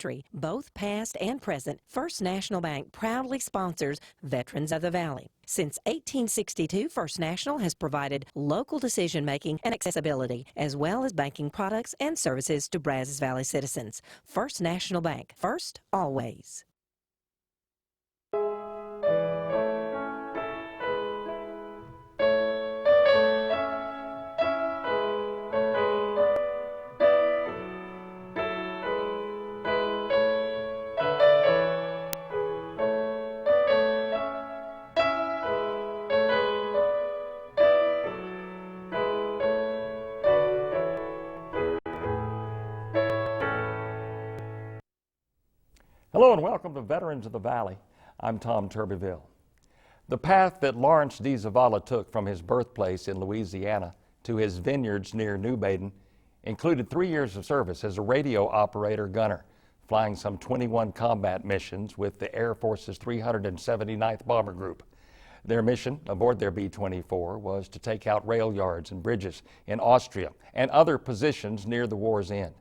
country. Both past and present, First National Bank proudly sponsors Veterans of the Valley. Since 1862, First National has provided local decision-making and accessibility, as well as banking products and services to Brazos Valley citizens. First National Bank, first, always. Hello and welcome to Veterans of the Valley. I'm Tom Turbeville. The path that Lawrence DeZavala took from his birthplace in Louisiana to his vineyards near New Baden included 3 years of service as a radio operator gunner, flying some 21 combat missions with the Air Force's 379th Bomber Group. Their mission aboard their B-24 was to take out rail yards and bridges in Austria and other positions near the war's end.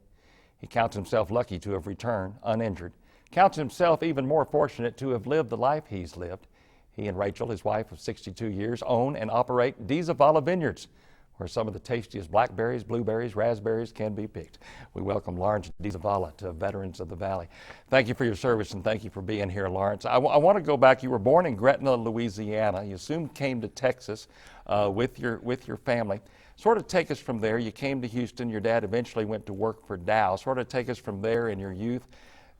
He counts himself lucky to have returned uninjured. Counts himself even more fortunate to have lived the life he's lived. He and Rachel, his wife of 62 years, own and operate DeZavala Vineyards, where some of the tastiest blackberries, blueberries, raspberries can be picked. We welcome Lawrence DeZavala to Veterans of the Valley. Thank you for your service and thank you for being here, Lawrence. I want to go back. You were born in Gretna, Louisiana. You soon came to Texas with your family. Sort of take us from there. You came to Houston. Your dad eventually went to work for Dow. Sort of take us from there in your youth,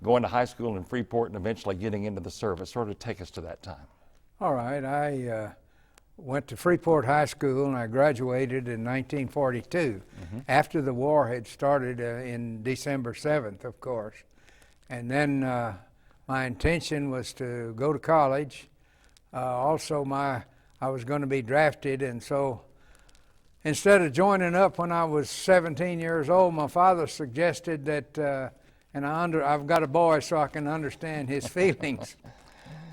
going to high school in Freeport and eventually getting into the service. Sort of take us to that time. All right. I went to Freeport High School and I graduated in 1942 after the war had started in December 7th, of course. And then my intention was to go to college. Also, I was going to be drafted, and so instead of joining up when I was 17 years old, my father suggested that and I've got a boy so I can understand his feelings.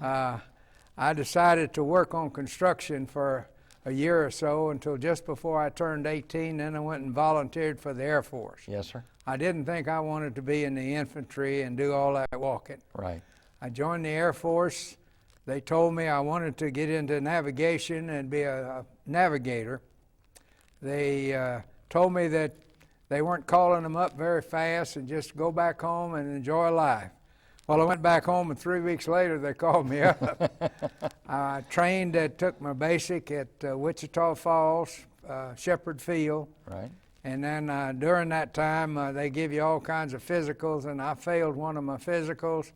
I decided to work on construction for a year or so until just before I turned 18. Then I went and volunteered for the Air Force. Yes, sir. I didn't think I wanted to be in the infantry and do all that walking. Right. I joined the Air Force. They told me I wanted to get into navigation and be a navigator. They told me that they weren't calling them up very fast and just go back home and enjoy life. Well, I went back home and 3 weeks later they called me up. I trained, took my basic at Wichita Falls, Shepherd Field. Right. And then during that time they give you all kinds of physicals, and I failed one of my physicals.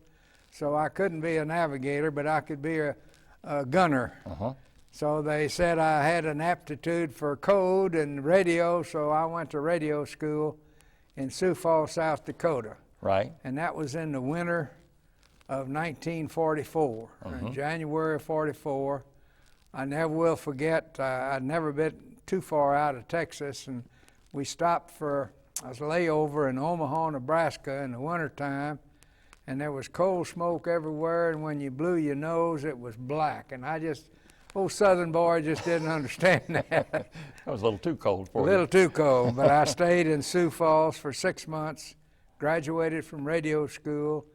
So I couldn't be a navigator, but I could be a gunner. So they said I had an aptitude for code and radio, so I went to radio school in Sioux Falls, South Dakota. Right. And that was in the winter of 1944, in January of 44. I never will forget, I'd never been too far out of Texas, and we stopped for a layover in Omaha, Nebraska in the wintertime, and there was coal smoke everywhere, and when you blew your nose, it was black. And old Southern boy just didn't understand that. That was a little too cold for you. A little too cold, but I stayed in Sioux Falls for 6 months, graduated from radio school,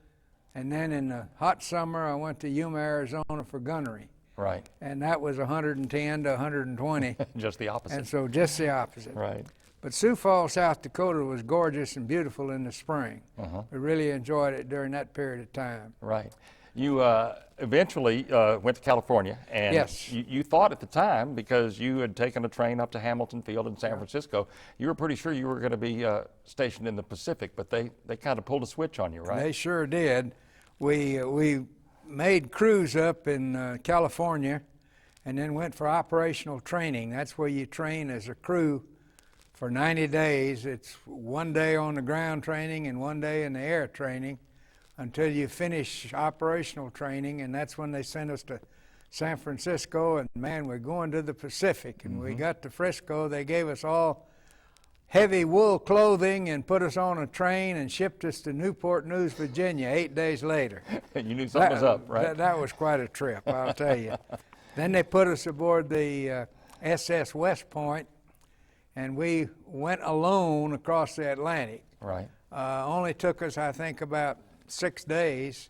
and then in the hot summer I went to Yuma, Arizona for gunnery. Right. And that was 110 to 120. Just the opposite. And so just the opposite. Right. But Sioux Falls, South Dakota was gorgeous and beautiful in the spring. We really enjoyed it during that period of time. Right. You eventually went to California, and yes. you thought at the time, because you had taken a train up to Hamilton Field in San Francisco, you were pretty sure you were going to be stationed in the Pacific, but they kind of pulled a switch on you, right? They sure did. We made crews up in California and then went for operational training. That's where you train as a crew for 90 days. It's 1 day on the ground training and 1 day in the air training until you finish operational training, and that's when they sent us to San Francisco, and man, we're going to the Pacific. And we got to Frisco, they gave us all heavy wool clothing and put us on a train and shipped us to Newport News, Virginia 8 days later. You knew something was up, right? That was quite a trip, I'll tell you. Then they put us aboard the SS West Point, and we went alone across the Atlantic. Right. Only took us, I think, about 6 days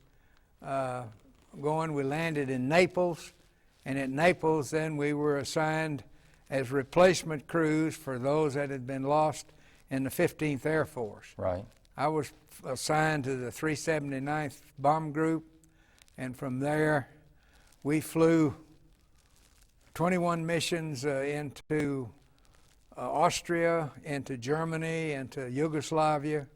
going. We landed in Naples, and at Naples then we were assigned as replacement crews for those that had been lost in the 15th Air Force. Right. I was assigned to the 379th Bomb Group, and from there we flew 21 missions into Austria, into Germany, into Yugoslavia.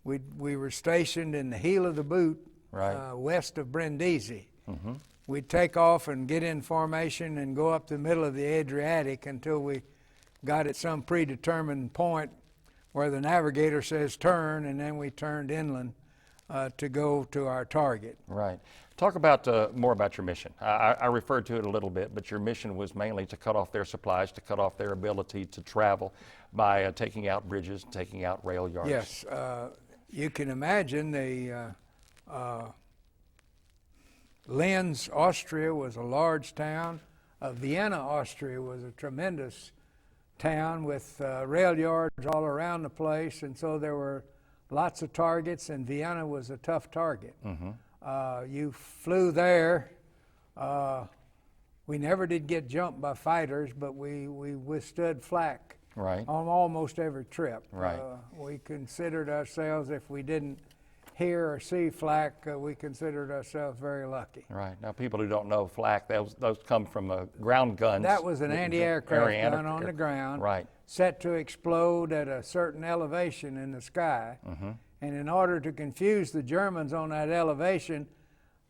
We were stationed in the heel of the boot, right, west of Brindisi. Mm-hmm. We'd take off and get in formation and go up the middle of the Adriatic until we got at some predetermined point where the navigator says turn, and then we turned inland to go to our target. Right. Talk about more about your mission. I referred to it a little bit, but your mission was mainly to cut off their supplies, to cut off their ability to travel by taking out bridges, taking out rail yards. Yes. You can imagine the Linz, Austria was a large town. Vienna, Austria was a tremendous town with rail yards all around the place, and so there were lots of targets, and Vienna was a tough target. Mm-hmm. You flew there. We never did get jumped by fighters, but we withstood flak Right. on almost every trip. Right. We considered ourselves, if we didn't hear or see flak, we considered ourselves very lucky. Right. Now, people who don't know flak, those come from ground guns. That was an anti-aircraft gun on the ground, right, set to explode at a certain elevation in the sky. Mm-hmm. And in order to confuse the Germans on that elevation,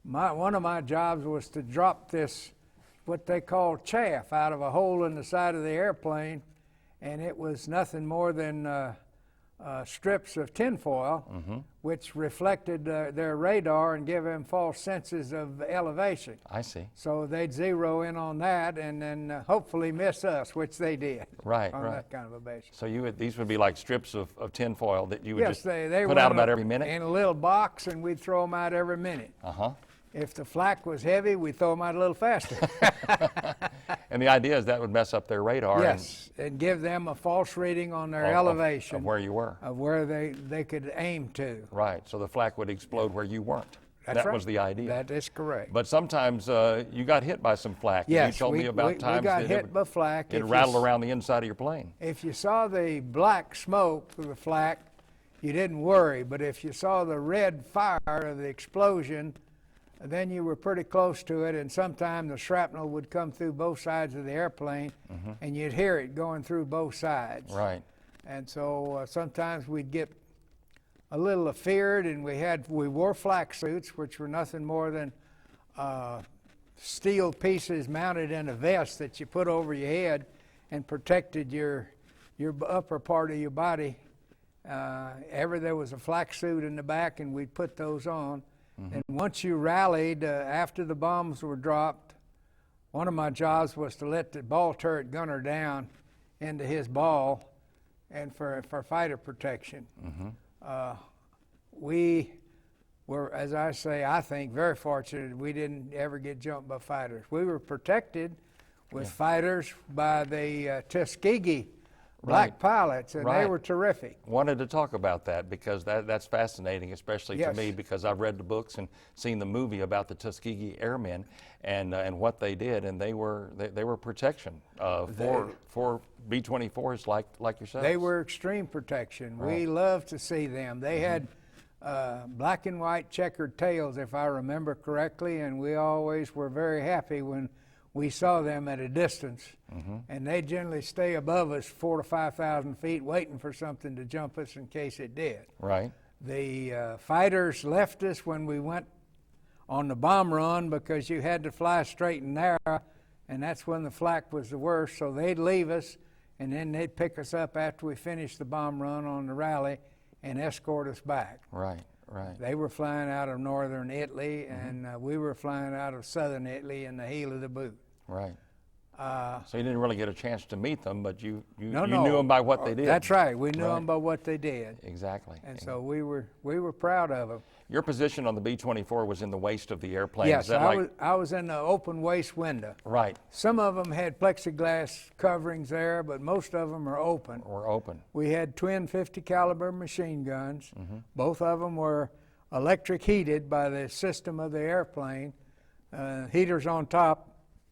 one of my jobs was to drop this, what they call chaff, out of a hole in the side of the airplane, and it was nothing more than strips of tinfoil, mm-hmm, which reflected their radar and give them false senses of elevation. I see. So they'd zero in on that and then hopefully miss us, which they did. Right, on right. that kind of a basis. So these would be like strips of tinfoil that you would Yes, just they put were out about every minute? in a little box, and we'd throw them out every minute. Uh-huh. If the flak was heavy, we'd throw them out a little faster. And the idea is that would mess up their radar. Yes, and give them a false reading on their elevation. Of where you were. Of where they could aim to. Right, so the flak would explode where you weren't. That's that right. was the idea. That is correct. But sometimes you got hit by some flak. Yes, You told me about times we got that hit by flak. it rattled around the inside of your plane. If you saw the black smoke of the flak, you didn't worry. But if you saw the red fire of the explosion, then you were pretty close to it, and sometimes the shrapnel would come through both sides of the airplane, mm-hmm, and you'd hear it going through both sides. Right. And so sometimes we'd get a little afeared, and we wore flak suits, which were nothing more than steel pieces mounted in a vest that you put over your head and protected your upper part of your body. There was a flak suit in the back, and we'd put those on. mm-hmm, And once you rallied, after the bombs were dropped, one of my jobs was to let the ball turret gunner down into his ball and for fighter protection. mm-hmm. We were, as I say, I think, very fortunate we didn't ever get jumped by fighters. We were protected with fighters by the Tuskegee black pilots, and they were terrific. Wanted to talk about that because that's fascinating, especially to me, because I've read the books and seen the movie about the Tuskegee Airmen and what they did, and they were protection for B-24s like yourselves. They were extreme protection. Right. We loved to see them. They had black and white checkered tails, if I remember correctly, and we always were very happy when we saw them at a distance, mm-hmm, and they generally stay above us 4,000 to 5,000 feet waiting for something to jump us in case it did. Right. The fighters left us when we went on the bomb run because you had to fly straight and narrow, and that's when the flak was the worst, so they'd leave us, and then they'd pick us up after we finished the bomb run on the rally and escort us back. Right. Right. They were flying out of northern Italy, mm-hmm, and we were flying out of southern Italy in the heel of the boot. Right. So you didn't really get a chance to meet them, but you knew No. them by what they did. That's right. We knew them by what they did. Exactly. And so we were proud of them. Your position on the B-24 was in the waist of the airplane. Yes, Is that I was in the open waist window. Right. Some of them had plexiglass coverings there, but most of them are open. Or open. We had twin 50 caliber machine guns. Mm-hmm. Both of them were electric heated by the system of the airplane. Heaters on top.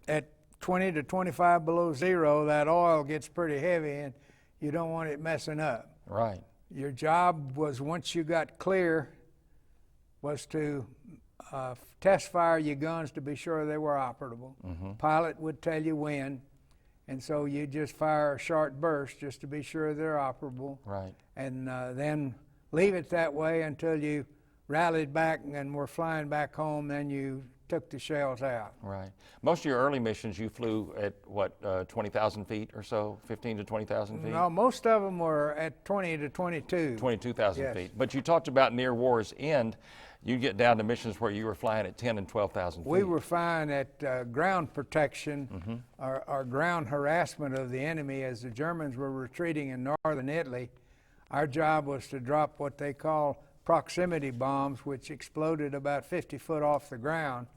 At 20 to 25 below zero, that oil gets pretty heavy and you don't want it messing up. Right. Your job was, once you got clear, was to test fire your guns to be sure they were operable. Pilot would tell you when, and so you just fire a short burst just to be sure they're operable. Right. And then leave it that way until you rallied back and were flying back home, then you took the shells out. Right. Most of your early missions you flew at what, 20,000 feet or so, 15 to 20,000 feet? No, most of them were at 20 to 22. 22,000 Yes. feet. But you talked about near war's end, you get down to missions where you were flying at 10 and 12,000 feet. We were flying at ground protection or ground harassment of the enemy as the Germans were retreating in northern Italy. Our job was to drop what they call proximity bombs, which exploded about 50 foot off the ground,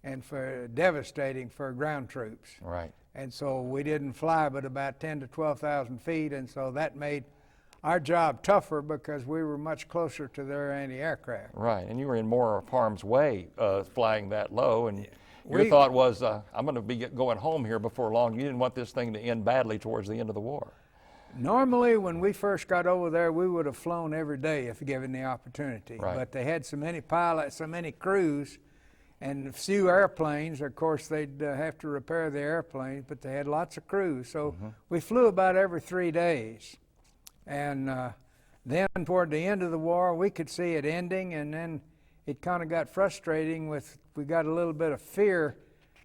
and for devastating for ground troops. Right. And so we didn't fly but about 10 to 12,000 feet, and so that made our job tougher because we were much closer to their anti-aircraft. Right, and you were in more of harm's way flying that low, and your thought was, I'm going to be going home here before long. You didn't want this thing to end badly towards the end of the war. Normally, when we first got over there, we would have flown every day if given the opportunity. Right. But they had so many pilots, so many crews, and few airplanes. Of course, they'd have to repair the airplanes, but they had lots of crews. So we flew about every 3 days. And then toward the end of the war, we could see it ending, and then it kind of got frustrating we got a little bit of fear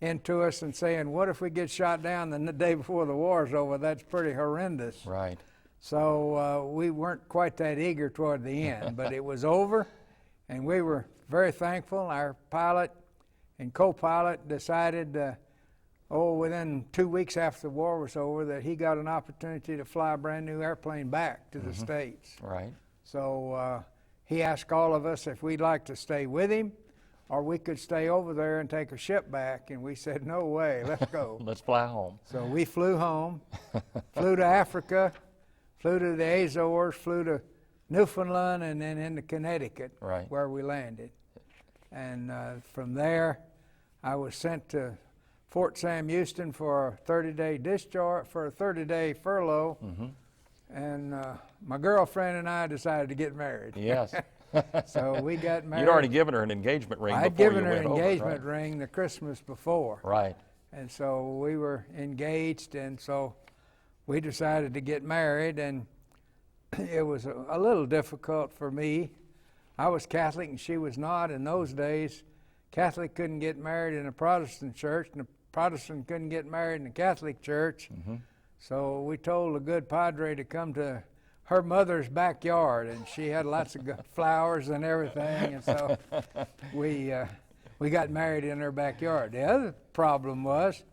into us and saying, what if we get shot down the day before the war's over? That's pretty horrendous. Right. So we weren't quite that eager toward the end, but it was over, and we were very thankful. Our pilot and co-pilot decided within 2 weeks after the war was over, that he got an opportunity to fly a brand new airplane back to the States. Right. So he asked all of us if we'd like to stay with him, or we could stay over there and take a ship back, and we said, no way, let's go. Let's fly home. So we flew home, flew to Africa, flew to the Azores, flew to Newfoundland, and then into Connecticut, Right. where we landed. And from there, I was sent to Fort Sam Houston for a 30-day discharge, for a 30-day furlough, and my girlfriend and I decided to get married. Yes. So we got married. You'd already given her an engagement ring I'd before you given her went an over, engagement right? ring the Christmas before. Right. And so we were engaged, and so we decided to get married, and it was a little difficult for me. I was Catholic and she was not. In those days, Catholic couldn't get married in a Protestant church, and a Protestant couldn't get married in a Catholic church. So we told a good padre to come to her mother's backyard, and she had lots of flowers and everything, and so we got married in her backyard. The other problem was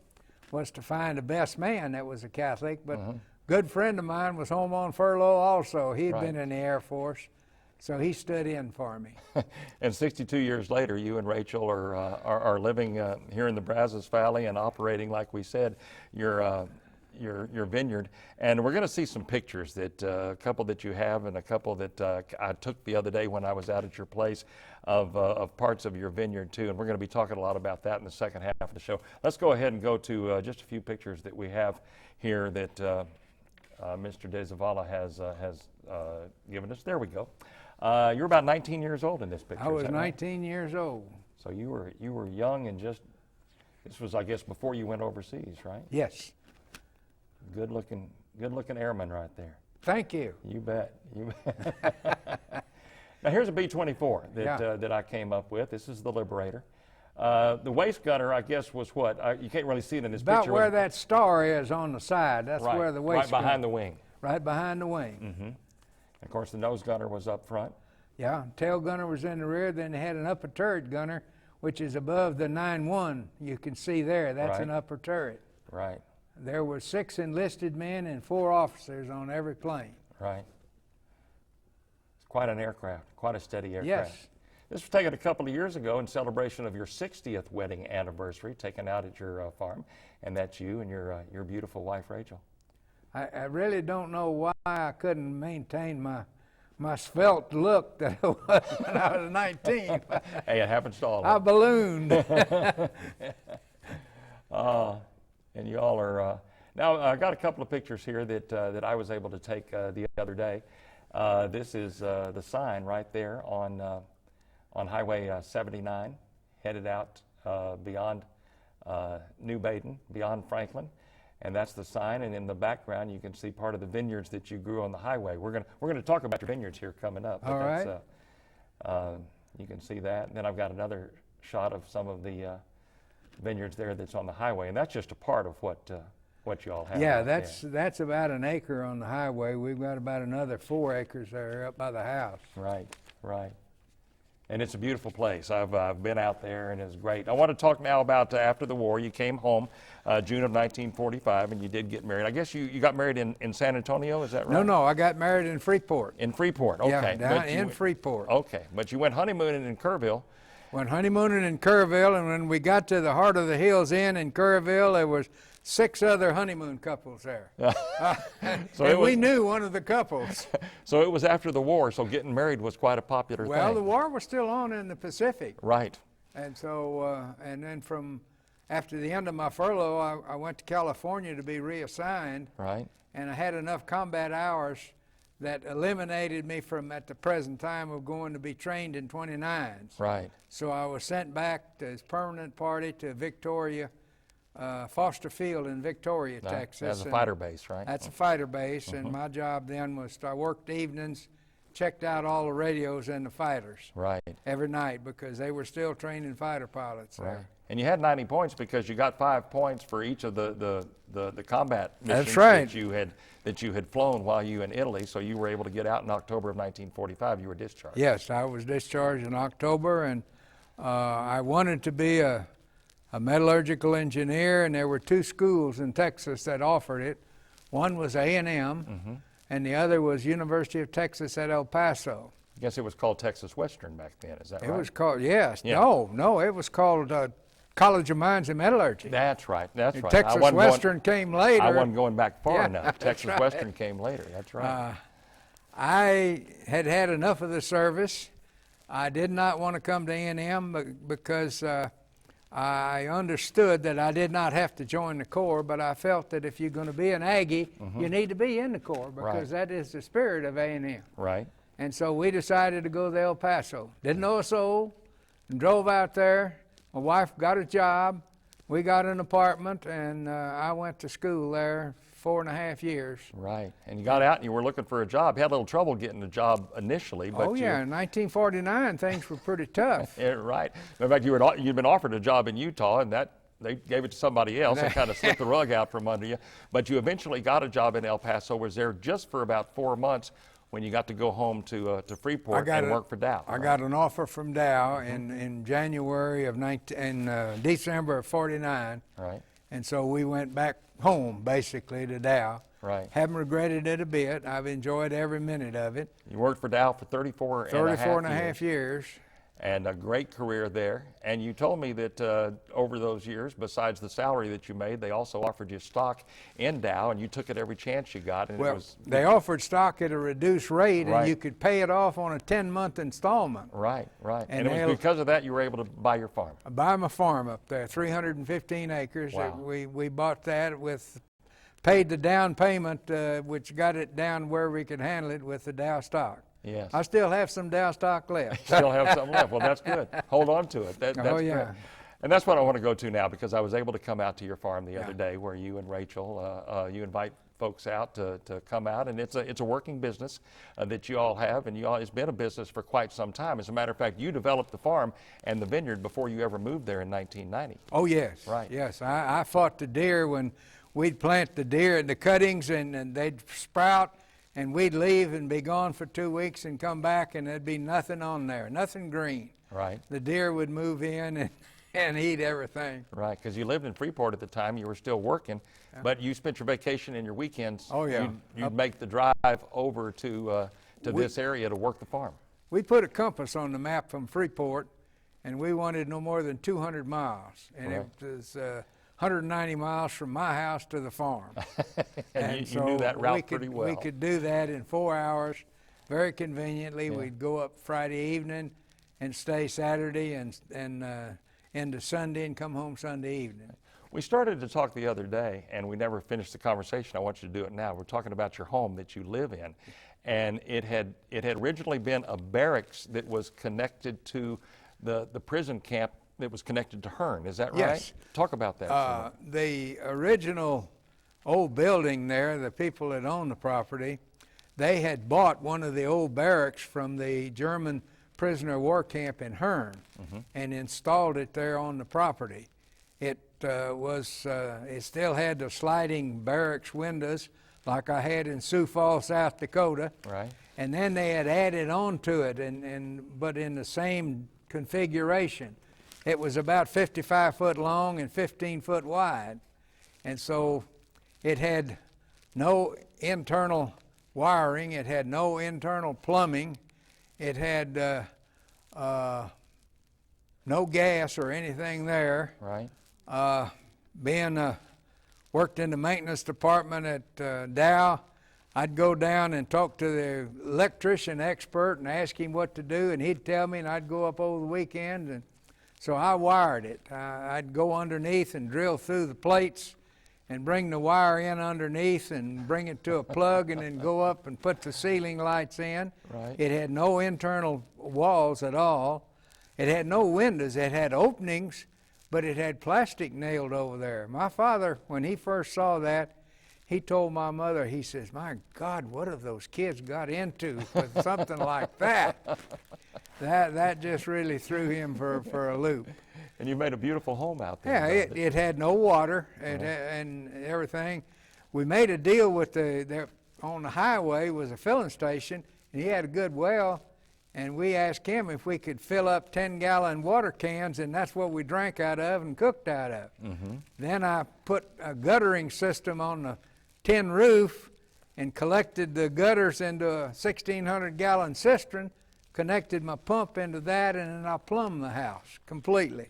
to find a best man that was a Catholic, but a good friend of mine was home on furlough also. He'd Right. been in the Air Force, so he stood in for me. And 62 years later, you and Rachel are living here in the Brazos Valley and operating, like we said, your vineyard. And we're going to see some pictures, that a couple that you have and a couple that I took the other day when I was out at your place of parts of your vineyard too. And we're going to be talking a lot about that in the second half of the show. Let's go ahead and go to just a few pictures that we have here that Mr. DeZavala has given us. There we go. You're about 19 years old in this picture. I was is that right? 19 years old. So you were young, and this was, I guess, before you went overseas, right? Yes. Good looking airman right there. Thank you. You bet. You bet. Now here's a B-24 that I came up with. This is the Liberator. The waist gunner, I guess, was what? You can't really see it in this About picture. where that star is on the side. That's right, where the waist right behind gun- the wing. Right behind the wing. Of course, the nose gunner was up front. Yeah, tail gunner was in the rear. Then they had an upper turret gunner, which is above the 9-1. You can see there. That's Right. an upper turret. Right. There were 6 enlisted men and 4 officers on every plane. Right. It's quite an aircraft, quite a steady aircraft. Yes. This was taken a couple of years ago in celebration of your 60th wedding anniversary, taken out at your farm, and that's you and your beautiful wife, Rachel. I really don't know why I couldn't maintain my my svelte look that I was when I was 19. Hey, it happens to all I of us. ballooned. And you all are, now I got a couple of pictures here that I was able to take the other day. This is the sign right there on Highway 79, headed out beyond New Baden, beyond Franklin. And that's the sign, and in the background you can see part of the vineyards that you grew on the highway. We're gonna talk about your vineyards here coming up. All right. You can see that. And then I've got another shot of some of the vineyards there that's on the highway, and that's just a part of what you all have. Yeah, out that's about an acre on the highway. We've got about another 4 acres there up by the house. there. Right. And it's a beautiful place. I've been out there, and it's great. I want to talk now about after the war. You came home June of 1945, and you did get married. I guess you got married in San Antonio, is that right? No, I got married in Freeport. In Freeport, okay. Yeah, down But you in went- Freeport. Okay, but you went honeymooning in Kerrville. Went honeymooning in Kerrville, and when we got to the Heart of the Hills Inn in Kerrville, there was 6 other honeymoon couples there. So and it was- we knew one of the couples. So it was after the war, so getting married was quite a popular Well, thing. the war was still on in the Pacific. Right, And so, and then from after the end of my furlough, I went to California to be reassigned, right, and I had enough combat hours that eliminated me from, at the present time, of going to be trained in 29s. right. So I was sent back to his permanent party to Victoria, Foster Field in Victoria, Now, Texas. as a and fighter base, right? That's a fighter base, and my job then was I worked evenings, checked out all the radios and the fighters Right, every night because they were still training fighter pilots right. there. And you had 90 points because you got 5 points for each of the combat missions That's right. that you had flown while you were in Italy. So you were able to get out in October of 1945. You were discharged. Yes, I was discharged in October, and I wanted to be a metallurgical engineer, and there were 2 schools in Texas that offered it. One was A&M, and the other was University of Texas at El Paso. I guess it was called Texas Western back then. Is that right? It was called, yes. Yeah. No, it was called College of Mines and Metallurgy. That's right. That's right. Texas Western came later. I wasn't going back far Yeah, enough. that's Texas right. Western came later. That's right. I had had enough of the service. I did not want to come to A&M because I understood that I did not have to join the Corps, but I felt that if you're going to be an Aggie, you need to be in the Corps because that is the spirit of A&M. Right. And so we decided to go to El Paso. Didn't know a soul, and drove out there. My wife got a job. We got an apartment, and I went to school there 4.5 years. Right. And you got out and you were looking for a job. You had a little trouble getting a job initially, but Oh yeah, in 1949 things were pretty tough. Yeah, right. In fact, you'd been offered a job in Utah, and that they gave it to somebody else and kind of slipped the rug out from under you. But you eventually got a job in El Paso. Was there just for about 4 months when you got to go home to Freeport and work for Dow. I got an offer from Dow in January of December of '49. Right. And so we went back home basically to Dow. Right. Haven't regretted it a bit. I've enjoyed every minute of it. You worked for Dow for 34 and a half years. And a great career there. And you told me that over those years, besides the salary that you made, they also offered you stock in Dow, and you took it every chance you got. And Well, they offered stock at a reduced rate, Right. and you could pay it off on a 10-month installment. Right, right. And And it was because of that you were able to buy your farm. I buy my farm up there, 315 acres. Wow. We bought that with, paid the down payment, which got it down where we could handle it with the Dow stock. Yes. I still have some Dow stock left. Still have something left. Well, that's good. Hold on to it. That's yeah. great. And that's what I want to go to now, because I was able to come out to your farm the other day where you and Rachel, you invite folks out to come out, and it's a working business that you all have, and it's been a business for quite some time. As a matter of fact, you developed the farm and the vineyard before you ever moved there in 1990. Oh, yes. Right. Yes. I fought the deer when we'd plant the deer in the cuttings, and they'd sprout, and we'd leave and be gone for 2 weeks and come back, and there'd be nothing on there, nothing green. Right. The deer would move in and eat everything. Right, because you lived in Freeport at the time. You were still working, but you spent your vacation and your weekends. Oh, yeah. You'd make the drive over to this area to work the farm. We put a compass on the map from Freeport, and we wanted no more than 200 miles, and Right. it was 190 miles from my house to the farm. And you knew that route pretty well. We could do that in 4 hours, very conveniently. Yeah. We'd go up Friday evening and stay Saturday and into Sunday and come home Sunday evening. We started to talk the other day, and we never finished the conversation. I want you to do it now. We're talking about your home that you live in, and it had originally been a barracks that was connected to the prison camp that was connected to Hearn. Is that right? Yes. Talk about that. The original old building there, the people that owned the property, they had bought one of the old barracks from the German prisoner of war camp in Hearn and installed it there on the property. It it still had the sliding barracks windows like I had in Sioux Falls, South Dakota. Right. And then they had added on to it, but in the same configuration. It was about 55 foot long and 15 foot wide. And so it had no internal wiring, it had no internal plumbing, it had no gas or anything there. Right. Being worked in the maintenance department at Dow, I'd go down and talk to the electrician expert and ask him what to do, and he'd tell me, and I'd go up over the weekend. And so I wired it. I'd go underneath and drill through the plates and bring the wire in underneath and bring it to a plug and then go up and put the ceiling lights in. Right. It had no internal walls at all. It had no windows. It had openings, but it had plastic nailed over there. My father, when he first saw that, he told my mother, he says, "My God, what have those kids got into with something like that?" That just really threw him for a loop. And you made a beautiful home out there. Yeah, it had no water and everything. We made a deal with on the highway was a filling station, and he had a good well, and we asked him if we could fill up 10-gallon water cans, and that's what we drank out of and cooked out of. Then I put a guttering system on the tin roof and collected the gutters into a 1,600-gallon cistern, connected my pump into that, and then I plumbed the house completely.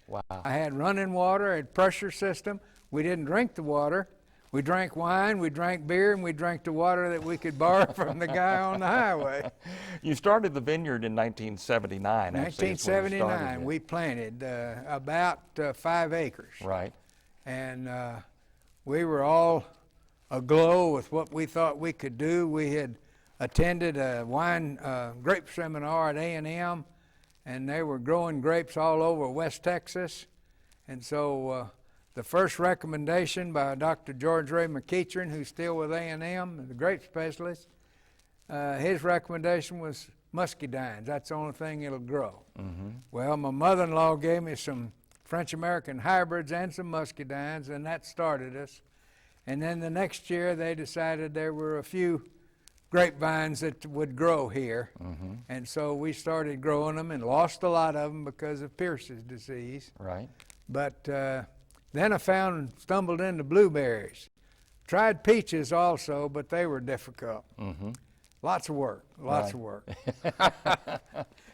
Wow. I had running water, I had pressure system. We didn't drink the water. We drank wine, we drank beer, and we drank the water that we could borrow from the guy on the highway. You started the vineyard in 1979. 1979, we planted about 5 acres. Right. And we were all aglow with what we thought we could do. We had attended a wine grape seminar at A&M, and they were growing grapes all over West Texas. And so the first recommendation by Dr. George Ray McEachern, who's still with A&M, the grape specialist, his recommendation was muscadines. That's the only thing it'll grow. Well, my mother-in-law gave me some French-American hybrids and some muscadines, and that started us. And then the next year they decided there were a few grapevines that would grow here. And so we started growing them and lost a lot of them because of Pierce's disease. Right. But then I stumbled into blueberries. Tried peaches also, but they were difficult. Lots of work, lots of work.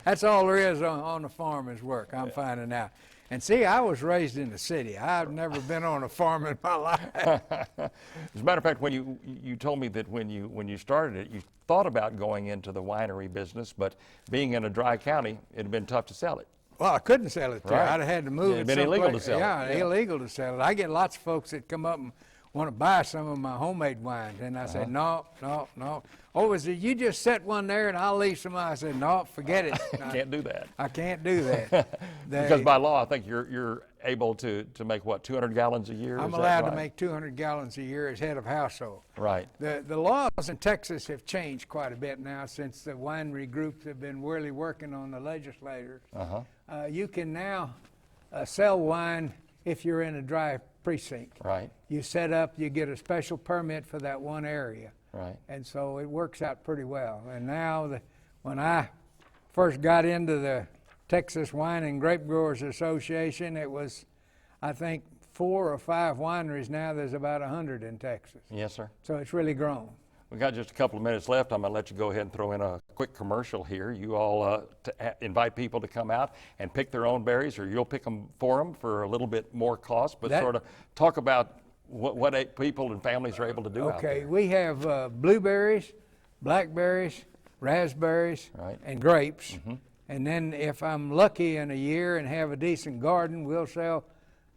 That's all there is on the farm is work, I'm finding out. And see, I was raised in the city. I've never been on a farm in my life. As a matter of fact, when you told me that when you started it, you thought about going into the winery business, but being in a dry county, it had been tough to sell it. Well, I couldn't sell it there. Right. I'd have had to move it It'd been illegal to someplace. sell it. Yeah, Yeah. illegal to sell it. I get lots of folks that come up and want to buy some of my homemade wines, and I said, no. Oh, is it you just set one there and I'll leave some? I said, no, forget it. Can't do that. I can't do that. Because by law, I think you're able to make what, 200 gallons a year? I'm Is that allowed to right? make 200 gallons a year as head of household. Right. The laws in Texas have changed quite a bit now since the winery groups have been really working on the legislators. You can now sell wine if you're in a dry precinct. Right. You set up, you get a special permit for that one area. Right. And so it works out pretty well. And now, when I first got into the Texas Wine and Grape Growers Association, it was, I think, 4 or 5 wineries. Now there's about 100 in Texas. Yes, sir. So it's really grown. We've got just a couple of minutes left. I'm going to let you go ahead and throw in a quick commercial here. You all invite people to come out and pick their own berries, or you'll pick them for them for a little bit more cost, but sort of talk about what people and families are able to do out there. Okay, we have blueberries, blackberries, raspberries, Right. and grapes. And then if I'm lucky in a year and have a decent garden, we'll sell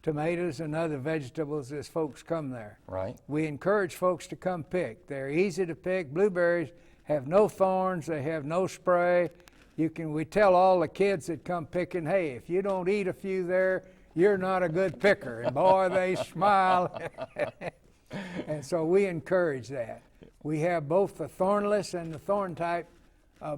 tomatoes and other vegetables as folks come there. Right. We encourage folks to come pick. They're easy to pick. Blueberries have no thorns. They have no spray. We tell all the kids that come picking, hey, if you don't eat a few there, you're not a good picker. And boy, they smile. And so we encourage that. We have both the thornless and the thorn type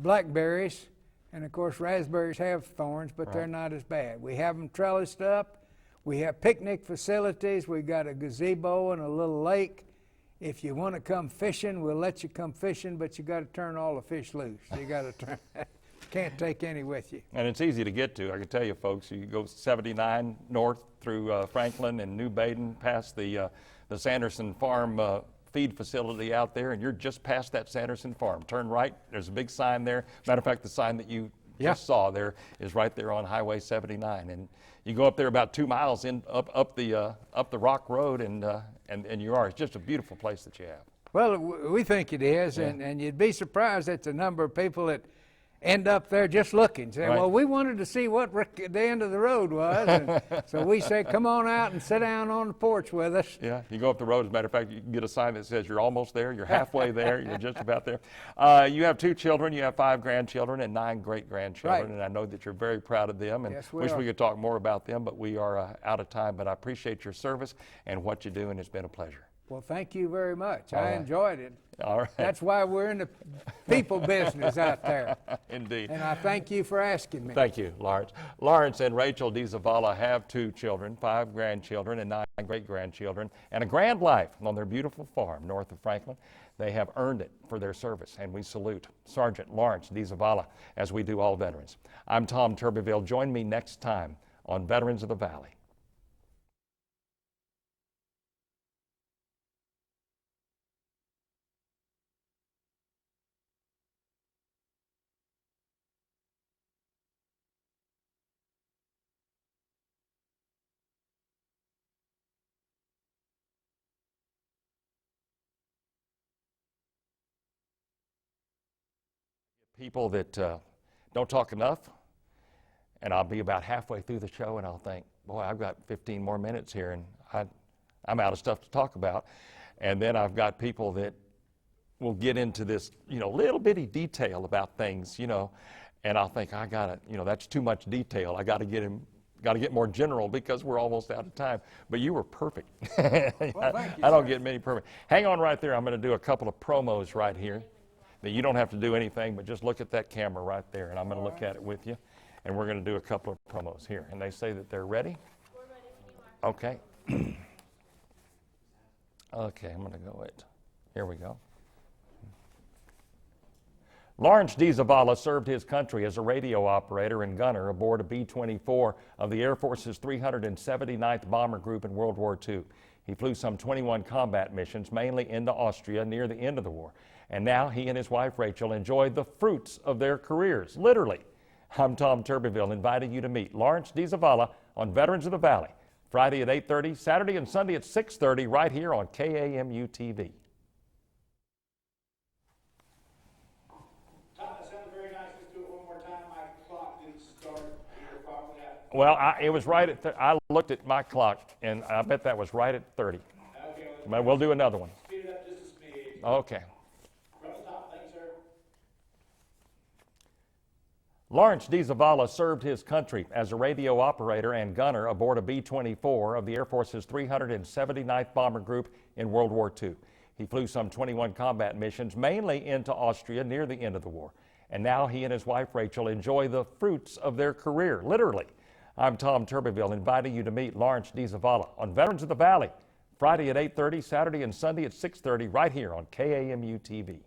blackberries. And of course, raspberries have thorns, but they're not as bad. We have them trellised up. We have picnic facilities. We've got a gazebo and a little lake. If you want to come fishing, we'll let you come fishing, but you got to turn all the fish loose. You got to turn. Can't take any with you. And it's easy to get to. I can tell you, folks, you go 79 north through Franklin and New Baden, past the Sanderson Farm feed facility out there, and you're just past that Sanderson Farm. Turn right. There's a big sign there. Matter of fact, the sign that you just saw there is right there on Highway 79. And you go up there about 2 miles up the Rock Road, and you are. It's just a beautiful place that you have. Well, we think it is, and you'd be surprised at the number of people that end up there just looking. Say, well, we wanted to see what the end of the road was. And so we say, come on out and sit down on the porch with us. Yeah, you go up the road. As a matter of fact, you can get a sign that says you're almost there, you're halfway there, you're just about there. You have 2 children, you have 5 grandchildren, and 9 great-grandchildren. Right. And I know that you're very proud of them, and Yes, we wish are. we could talk more about them, but we are out of time. But I appreciate your service and what you do, and it's been a pleasure. Well, thank you very much. All I right. enjoyed it. All right. That's why we're in the people business out there. Indeed. And I thank you for asking me. Thank you, Lawrence. Lawrence and Rachel DeZavala have 2 children, 5 grandchildren, and 9 great-grandchildren, and a grand life on their beautiful farm north of Franklin. They have earned it for their service, and we salute Sergeant Lawrence DeZavala as we do all veterans. I'm Tom Turbeville. Join me next time on Veterans of the Valley. People that don't talk enough, and I'll be about halfway through the show and I'll think, boy, I've got 15 more minutes here and I'm out of stuff to talk about. And then I've got people that will get into this, little bitty detail about things, and I'll think, I got to, that's too much detail. I got to get more general because we're almost out of time. But you were perfect. Well, thank you, I don't sir. get many perfect. Hang on right there. I'm going to do a couple of promos right here. That you don't have to do anything, but just look at that camera right there, and I'm going to look at it with you, and we're going to do a couple of promos here. And they say that they're ready? We're ready when you are. Okay. Okay, I'm going to go it. Here we go. Lawrence DeZavala served his country as a radio operator and gunner aboard a B-24 of the Air Force's 379th Bomber Group in World War II. He flew some 21 combat missions, mainly into Austria near the end of the war. And now he and his wife, Rachel, enjoy the fruits of their careers, literally. I'm Tom Turbeville, inviting you to meet Lawrence DeZavala on Veterans of the Valley, Friday at 8:30, Saturday and Sunday at 6:30, right here on KAMU TV. Tom, that sounded very nice. Let's do it one more time. My clock didn't start here properly. Well, it was right at, I looked at my clock, and I bet that was right at 30. Okay, But we'll do another one. speed it up just a smidge. Okay. From the top, thanks, sir. Lawrence DeZavala served his country as a radio operator and gunner aboard a B-24 of the Air Force's 379th Bomber Group in World War II. He flew some 21 combat missions, mainly into Austria near the end of the war. And now he and his wife, Rachel, enjoy the fruits of their career, literally. I'm Tom Turbeville, inviting you to meet Lawrence DeZavala on Veterans of the Valley, Friday at 8:30, Saturday and Sunday at 6:30, right here on KAMU TV.